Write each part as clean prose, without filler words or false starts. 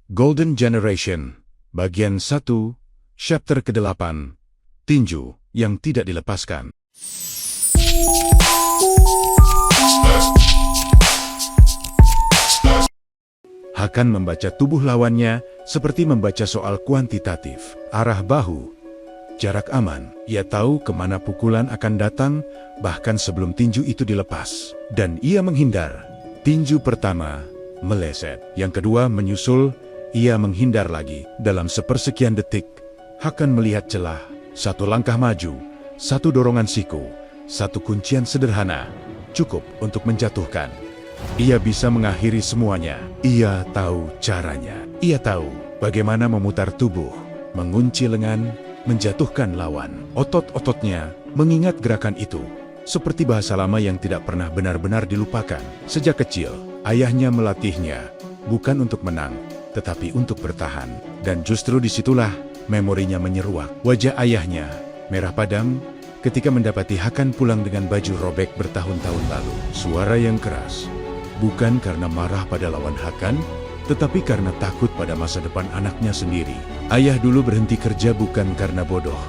Golden Generation, bagian 1, chapter ke-8, Tinju yang tidak dilepaskan. Hakan membaca tubuh lawannya seperti membaca soal kuantitatif, arah bahu, jarak aman. Ia tahu kemana pukulan akan datang, bahkan sebelum tinju itu dilepas. Dan ia menghindar. Tinju pertama meleset, yang kedua menyusul, ia menghindar lagi. Dalam sepersekian detik, Hakan melihat celah, satu langkah maju, satu dorongan siku, satu kuncian sederhana, cukup untuk menjatuhkan. Ia bisa mengakhiri semuanya. Ia tahu caranya. Ia tahu bagaimana memutar tubuh, mengunci lengan, menjatuhkan lawan. Otot-ototnya mengingat gerakan itu, seperti bahasa lama yang tidak pernah benar-benar dilupakan. Sejak kecil, ayahnya melatihnya, bukan untuk menang, tetapi untuk bertahan. Dan justru disitulah memorinya menyeruak. Wajah ayahnya merah padam ketika mendapati Hakan pulang dengan baju robek bertahun-tahun lalu. Suara yang keras, bukan karena marah pada lawan Hakan, tetapi karena takut pada masa depan anaknya sendiri. Ayah dulu berhenti kerja bukan karena bodoh,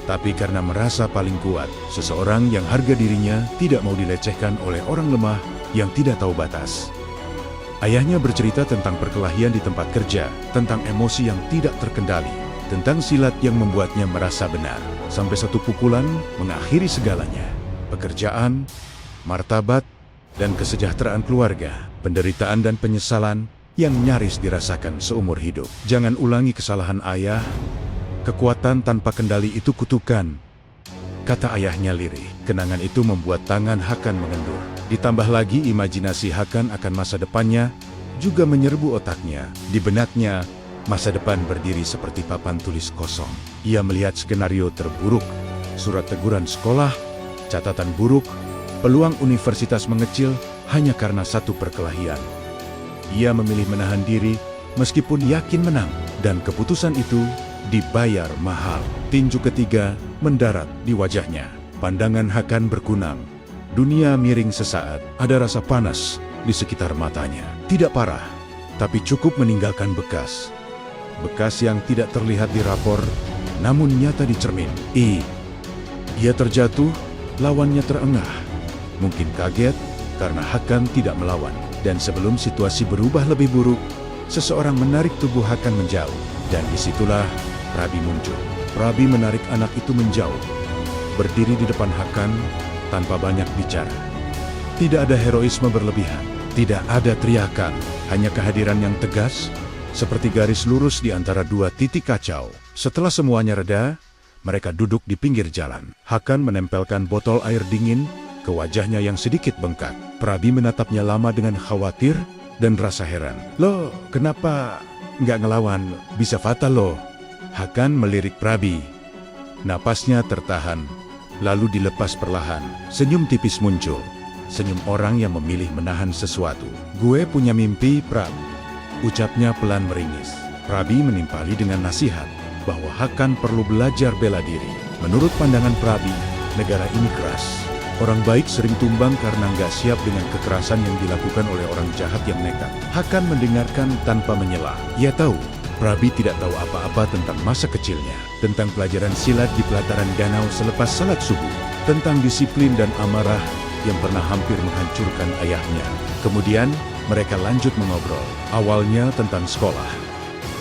tapi karena merasa paling kuat. Seseorang yang harga dirinya tidak mau dilecehkan oleh orang lemah yang tidak tahu batas. Ayahnya bercerita tentang perkelahian di tempat kerja, tentang emosi yang tidak terkendali, tentang silat yang membuatnya merasa benar, sampai satu pukulan mengakhiri segalanya. Pekerjaan, martabat, dan kesejahteraan keluarga, penderitaan dan penyesalan yang nyaris dirasakan seumur hidup. Jangan ulangi kesalahan ayah. Kekuatan tanpa kendali itu kutukan, kata ayahnya lirih. Kenangan itu membuat tangan Hakan mengendur. Ditambah lagi imajinasi Hakan akan masa depannya juga menyerbu otaknya. Di benaknya, masa depan berdiri seperti papan tulis kosong. Ia melihat skenario terburuk, surat teguran sekolah, catatan buruk, peluang universitas mengecil hanya karena satu perkelahian. Ia memilih menahan diri meskipun yakin menang, dan keputusan itu dibayar mahal. Tinju ketiga mendarat di wajahnya. Pandangan Hakan berkunang. Dunia miring sesaat. Ada rasa panas di sekitar matanya. Tidak parah, tapi cukup meninggalkan bekas. Bekas yang tidak terlihat di rapor, namun nyata di cermin. Ia terjatuh, lawannya terengah. Mungkin kaget karena Hakan tidak melawan. Dan sebelum situasi berubah lebih buruk, seseorang menarik tubuh Hakan menjauh. Dan disitulah Prabi muncul. Prabi menarik anak itu menjauh, berdiri di depan Hakan tanpa banyak bicara. Tidak ada heroisme berlebihan, tidak ada teriakan, hanya kehadiran yang tegas, seperti garis lurus di antara dua titik kacau. Setelah semuanya reda, mereka duduk di pinggir jalan. Hakan menempelkan botol air dingin ke wajahnya yang sedikit bengkak. Prabi menatapnya lama dengan khawatir dan rasa heran. "Lo, kenapa nggak ngelawan? Bisa fatal lo." Hakan melirik Prabi. Napasnya tertahan, lalu dilepas perlahan. Senyum tipis muncul. Senyum orang yang memilih menahan sesuatu. "Gue punya mimpi, Prab," ucapnya pelan meringis. Prabi menimpali dengan nasihat bahwa Hakan perlu belajar bela diri. Menurut pandangan Prabi, negara ini keras. Orang baik sering tumbang karena nggak siap dengan kekerasan yang dilakukan oleh orang jahat yang nekat. Hakan mendengarkan tanpa menyela. Ia tahu Prabi tidak tahu apa-apa tentang masa kecilnya, tentang pelajaran silat di pelataran danau selepas salat subuh, tentang disiplin dan amarah yang pernah hampir menghancurkan ayahnya. Kemudian mereka lanjut mengobrol. Awalnya tentang sekolah,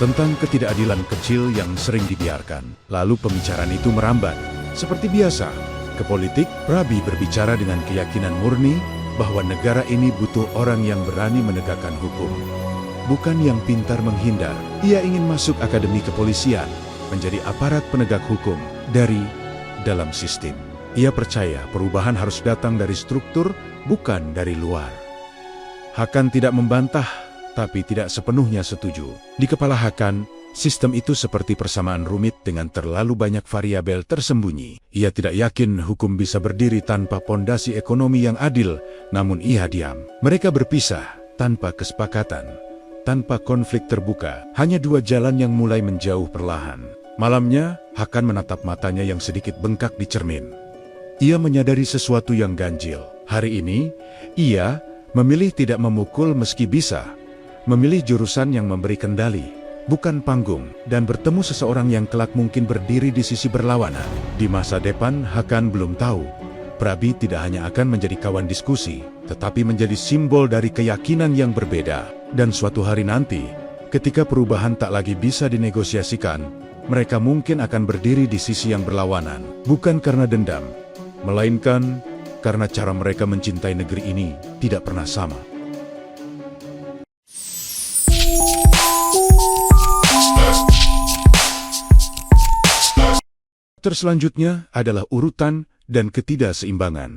tentang ketidakadilan kecil yang sering dibiarkan. Lalu pembicaraan itu merambat. Seperti biasa, ke politik. Prabi berbicara dengan keyakinan murni bahwa negara ini butuh orang yang berani menegakkan hukum, bukan yang pintar menghindar. Ia ingin masuk akademi kepolisian, menjadi aparat penegak hukum dari dalam sistem. Ia percaya perubahan harus datang dari struktur, bukan dari luar. Hakan tidak membantah, tapi tidak sepenuhnya setuju. Di kepala Hakan, sistem itu seperti persamaan rumit dengan terlalu banyak variabel tersembunyi. Ia tidak yakin hukum bisa berdiri tanpa pondasi ekonomi yang adil, namun ia diam. Mereka berpisah tanpa kesepakatan, tanpa konflik terbuka. Hanya dua jalan yang mulai menjauh perlahan. Malamnya, Hakan menatap matanya yang sedikit bengkak di cermin. Ia menyadari sesuatu yang ganjil. Hari ini, ia memilih tidak memukul meski bisa, memilih jurusan yang memberi kendali, bukan panggung, dan bertemu seseorang yang kelak mungkin berdiri di sisi berlawanan. Di masa depan, Hakan belum tahu, Prabi tidak hanya akan menjadi kawan diskusi, tetapi menjadi simbol dari keyakinan yang berbeda. Dan suatu hari nanti, ketika perubahan tak lagi bisa dinegosiasikan, mereka mungkin akan berdiri di sisi yang berlawanan, bukan karena dendam, melainkan karena cara mereka mencintai negeri ini tidak pernah sama. Selanjutnya adalah urutan dan ketidakseimbangan.